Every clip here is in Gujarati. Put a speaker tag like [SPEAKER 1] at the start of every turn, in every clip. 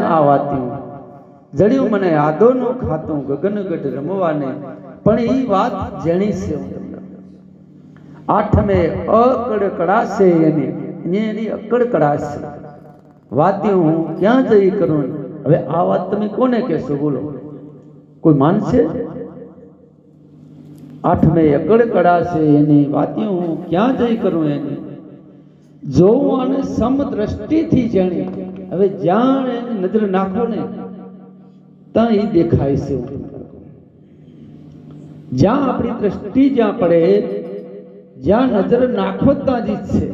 [SPEAKER 1] આ વાત્યું જડ્યું મને આદોનું ખાતું ગગનગઢ રમવાને પણ એ વાત જેણી છે આઠમે અકડ કડાશે એની અકડ કડાશે વાત્યું હું ક્યાં જઈ કરું હવે આ વાત તમે કોને કહેશો બોલો કોઈ માનશે આઠમે અકડ કડાશે એની વાત્યું હું ક્યાં જઈ કરું એની જોઉં અને સમ દ્રષ્ટિથી જાણી હવે જ્યાં એની નજર નાખો ને ત્યાં એ દેખાય છે જ્યાં આપણી દ્રષ્ટિ જ્યાં પડે જ્યાં નજર નાખો ત્યાં જ છે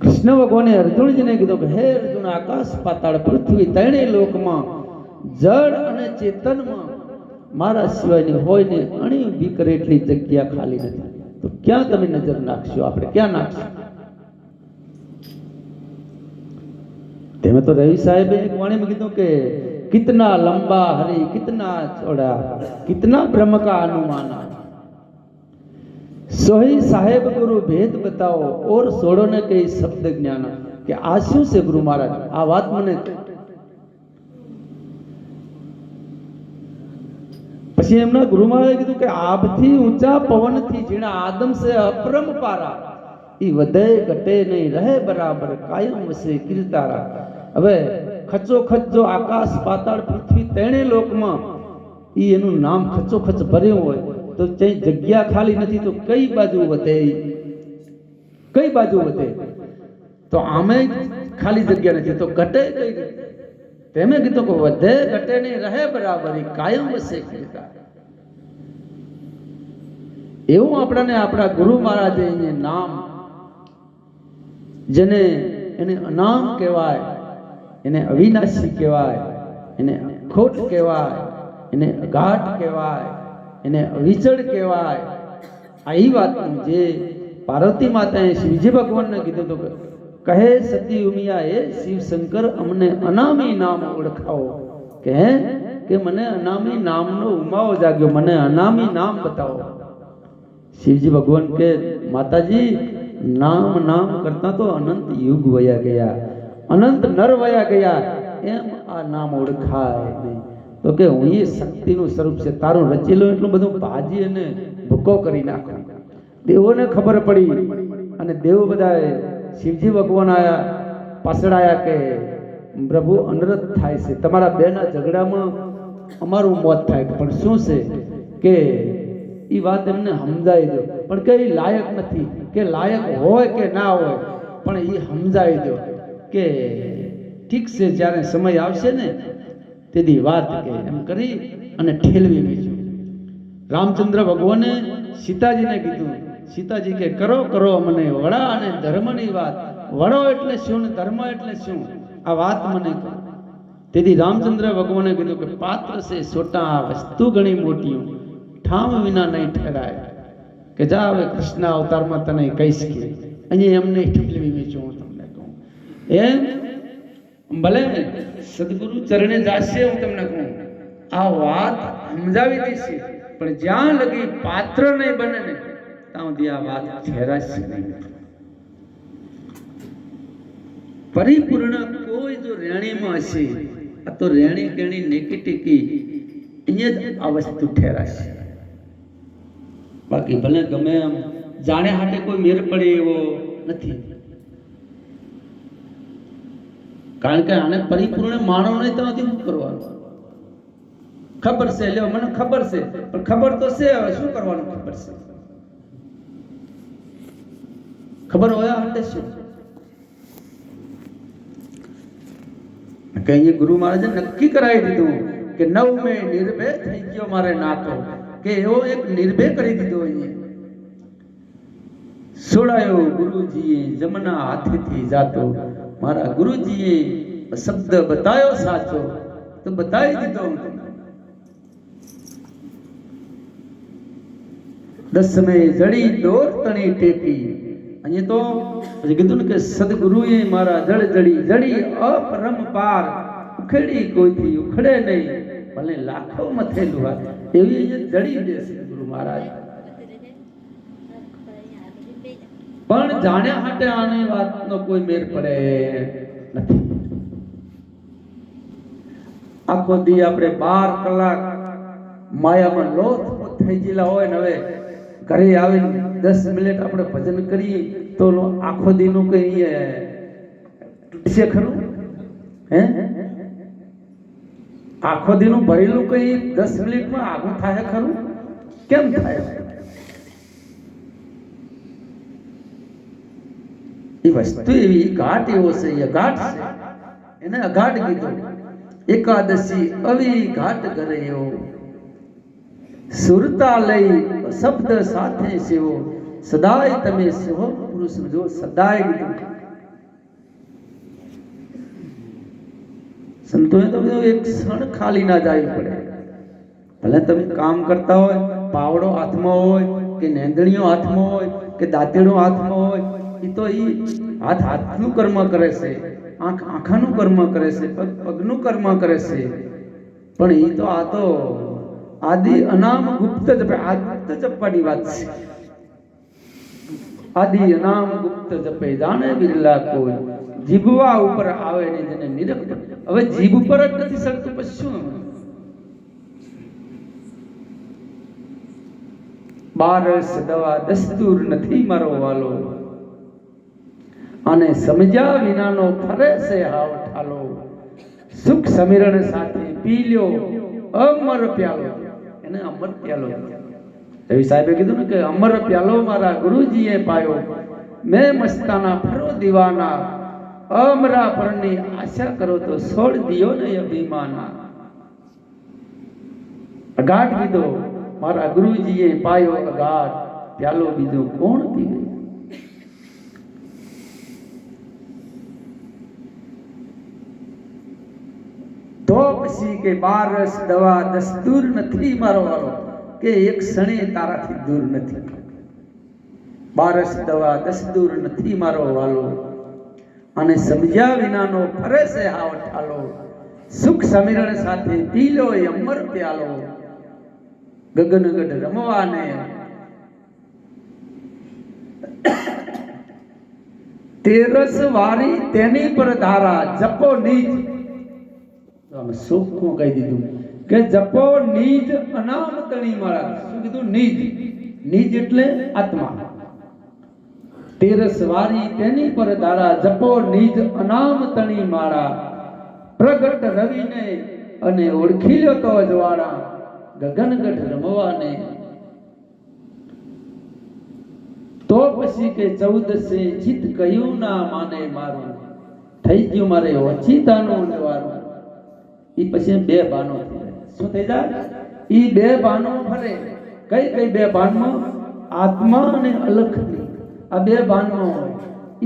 [SPEAKER 1] કૃષ્ણ ભગવાને અર્જુનજીને કીધું કે હે અર્જુન આકાશ પાતાળ પૃથ્વી ત્રણેય લોકમાં જળ અને ચેતનમાં મારા સિવાયની હોય ને અણી ઊભી કરે એટલી જગ્યા ખાલી નથી તો ક્યાં તમે નજર નાખશો આપણે ક્યાં નાખશું તેમે તો રવિ સાહેબે એક વાણીમાં કીધું કે कितना लंबा हरि कितना चौड़ा कितना ब्रह्म का अनुमाना सोही साहेब गुरु भेद बताओ और सोड़ो ने कई शब्द ज्ञान કે આ શું છે ગુરુ મહારાજ આ વાત મને પછી એમના ગુરુ મહારાજે કીધું કે આભથી ઊંચા પવનથી ઝીણા આદમ સે અપરંપારા ઈ વધે ઘટે નહીં રહે બરાબર કાયમ વસે કીર્તારા હવે ખચોખચ જો આકાશ પાતાળ પૃથ્વી ત્રણેય લોકમાં ઈ એનું નામ ખચોખચ ભર્યું હોય તો કઈ જગ્યા ખાલી નથી તો કઈ બાજુ વધે કઈ બાજુ વધે તો આમે ખાલી જગ્યા નથી તો ઘટે કઈ તેમે કીધું કે વધે ઘટે નહીં રહે બરાબર કાયમ વસે કીર્તા એવું આપણને આપણા ગુરુ મહારાજે એને નામ જેને એને અનામ કહેવાય એને અવિનાશી કહેવાય એને અખોટ કહેવાય એને અઘાટ કહેવાય એને અવિચળ કહેવાય આ એ વાતનું જે પાર્વતી માતાએ શિવજી ભગવાનને કીધું તો કહે સતી ઉમિયા એ શિવ શંકર અમને અનામી નામ ઓળખાવો કે મને અનામી નામનો ઉમાવો જાગ્યો મને અનામી નામ બતાવો શિવજી ભગવાન કે માતાજી નામ નામ કરતા તો અનંત યુગ વયા ગયા અનંત નર વયા ગયા એમ આ નામ ઓળખાય નહીં તો કે હું એ શક્તિનું સ્વરૂપ છે તારું રચેલું એટલું બધું ભાજી અને ભૂકો કરી નાખો દેવોને ખબર પડી અને દેવ બધાએ શિવજી ભગવાન આયા પાછળ આયા કે પ્રભુ અનરત થાય છે તમારા બેના ઝઘડામાં અમારું મોત થાય પણ શું છે કે એ વાત એમને સમજાઈ દો પણ કે એ લાયક નથી કે લાયક હોય કે ના હોય પણ એ સમજાઈ દો કે ઠીક છે જ્યારે સમય આવશે ને તેથી વાત કે એમ કરી અને ઠેલવી બીજું રામચંદ્ર ભગવાને સીતાજીને કીધું સીતાજી કે કરો કરો મને વડા અને ધર્મની વાત વડો એટલે શું ને ધર્મ એટલે શું આ વાત મને કહો તેથી રામચંદ્ર ભગવાને કીધું કે પાત્ર છે છોટા વસ્તુ ઘણી મોટી ઠામ વિના નહીં ઠેરાય કે જા હવે કૃષ્ણ અવતારમાં તને કહીશ કે અહીંયા એમને ઠેલવી બીજું હું તમને કહું એમ ભલે સદગુરુ ચરણે જાશે હું તમને કહું આ વાત સમજાવી દઈશ પણ જ્યાં લગી પાત્ર નહીં બને ને ત્યાં સુધી આ વાત ઠેરાશે નહીં પરિપૂર્ણ કોઈ જો રેણીમાં હશે આ તો રેણી કેણી નેકી ટેકી અહીંયા જ આ વસ્તુ ઠેરાશે બાકી ભલે ગમે એમ જાણે હાટે કોઈ મેર પડે એવો નથી કારણ કે આને પરિપૂર્ણ માણો નહીં તો શું કરવાનું ખબર છે લ્યો મને ખબર છે પણ ખબર તો છે હવે શું કરવાનું ખબર છે ખબર હોય હાટે શું કે એ ગુરુ મહારાજે નક્કી કરાવી દીધું કે નવ મેં નિર્ભય થઈ ગયો મારે નાતો કે એવો એક નિર્ભય કરી દીધો અહીંયા છોડાયો ગુરુજીએ જમના હાથેથી જાતો મારા ગુરુજીએ શબ્દ બતાયો સાચો તો બતાવી દીધો દસમે જડી દોર તણી ટેકી અહીંયા તો પછી કીધું ને કે સદગુરુએ મારા જળ જડી જડી અપરંપાર ઉખેડી કોઈથી ઉખડે નહીં ભલે લાખો મથેલું હોય એવી જડી દેશે ગુરુ મહારાજ પણ જાણ્યા માટે આની વાતનો કોઈ મેર પડે નથી આખો દી આપણે 12 કલાક માયામાં લોથપોથ થઈ ગયેલા હોય ને હવે ઘરે આવીને 10 મિનિટ આપણે ભજન કરીએ તો આખો દીનું કઈ તૂટશે ખરું? હે, આખો દીનું ભરેલું કઈ 10 મિનિટમાં આગું થાય ખરું? કેમ થાય? એ વસ્તુ એવી ઘાટ એવો છે, એ ઘાટ છે, એને અઘાટ કીધું. એકાદશી આવી ઘાટ કરે એવો સુરતા લઈ શબ્દ સાથે સેવો સદાય તમે સેવો પુરુષ જો સદાય કીધું. સંતોએ તો એક ક્ષણ ખાલી ના જવી પડે. ભલે તમે કામ કરતા હોય, પાવડો હાથમાં હોય કે નેંદણીઓ હાથમાં હોય કે દાંતેડો હાથમાં હોય, એ તો એ હાથનું કર્મ કરે છે, આંખ આંખાનું કર્મ કરે છે, પગ પગનું કર્મ કરે છે. પણ એ તો આ તો આદિ અનામ ગુપ્ત જપે. આ ગુપ્ત જપવાની વાત છે. આદિ અનામ ગુપ્ત જપે જાણે બિરલા કોઈ જીભવા ઉપર આવે ને જેને નિરખ. હવે જીભ ઉપર જ નથી સડતું પછી શું? 12 દવા દસ્તુર નથી મારો વાલો અને સમજ્યા વિનાનો ફરે છે હાવ ઠાલો. સુખ સમિરણ સાથે પી લ્યો અમર પ્યાલો. એને અમર પ્યાલો રવિ સાહેબે કીધું ને કે અમર પ્યાલો મારા ગુરુજીએ પાયો. મેં મસ્તાના ફરો દીવાના અમરા પરની આશા કરો તો છોડ દિયો ને અભિમાના. અગાટ કીધો મારા ગુરુજીએ પાયો અગાટ, પ્યાલો બીજો કોણ પીવે? તો પછી કે 12 દવા દસ્તુર નથી મારો વાલો કે એક ક્ષણે તારાથી દૂર નથી. 12 દવા દસ્તુર નથી મારો વાલો અને સમજ્યા વિનાનો ફરે છે હાવ ઠાલો. સુખ સમિરણ સાથે પી લો એ અમર પ્યાલો. ગગનગઢ રમવાને તેરસ વારી તેની પર ધારા જપો નીજ. સુખમાં કહી દીધું કે જપો નીજ અનામ તણી માળા. શું કીધું? નીજ. નીજ એટલે આત્મા. તેરસ વારી તેની પર ધારા જપો નીજ અનામ તણી માળા. પ્રગટ રવિને અને ઓળખી લ્યો તો અજવાળા. ગગનગઢ રમવાને તો પછી કે 14 ચિત કયું ના માને મારું. થઈ ગયું મારે ઓચિતાનું નિવારું. ઈ પછી 2 બાનો થઈ જાય. શું થઈ જાય? ઈ 2 બાનો ફરે. કઈ કઈ 2 બાનમાં? આત્મા અને અલખની. આ 2 બાનમાં હોય.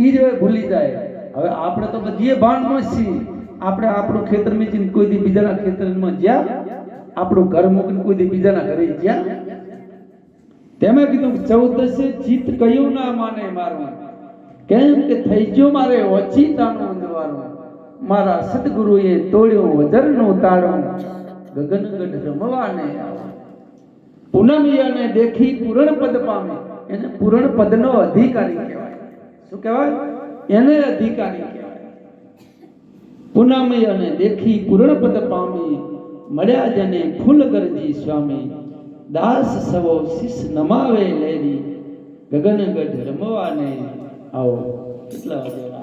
[SPEAKER 1] ઈ જ ભૂલી જાય. હવે આપણે તો બધી બાનમાં છીએ. આપણે આપણું ખેતરમાં જઈને કોઈ દી બીજાના ખેતરમાં જ્યાં, આપણું ઘર મૂકીને કોઈ દી બીજાના ઘરે જ્યાં, તેમાં કીધું 14 ચિત્ત કયું ના માને મારું. કેમ કે થઈ ગયો મારે ઓચિતાનું અંધવારું. મારા સદગુરુએ તોડ્યો વજરનું તાળું. ગગનગઢ રમવાને આવો. પૂનમી અને દેખી પૂરણ પદ પામે. એને પૂરણ પદનો અધિકારી કહેવાય. શું કહેવાય? એને અધિકારી કહેવાય. પૂનમી અને દેખી પૂરણ પદ પામી. મળ્યા જને ફૂલ ગરજી સ્વામી. દાસ સવો શિષ નમાવે લેરી. ગગનગઢ રમવાને આવો. કેટલા વાગ્યા?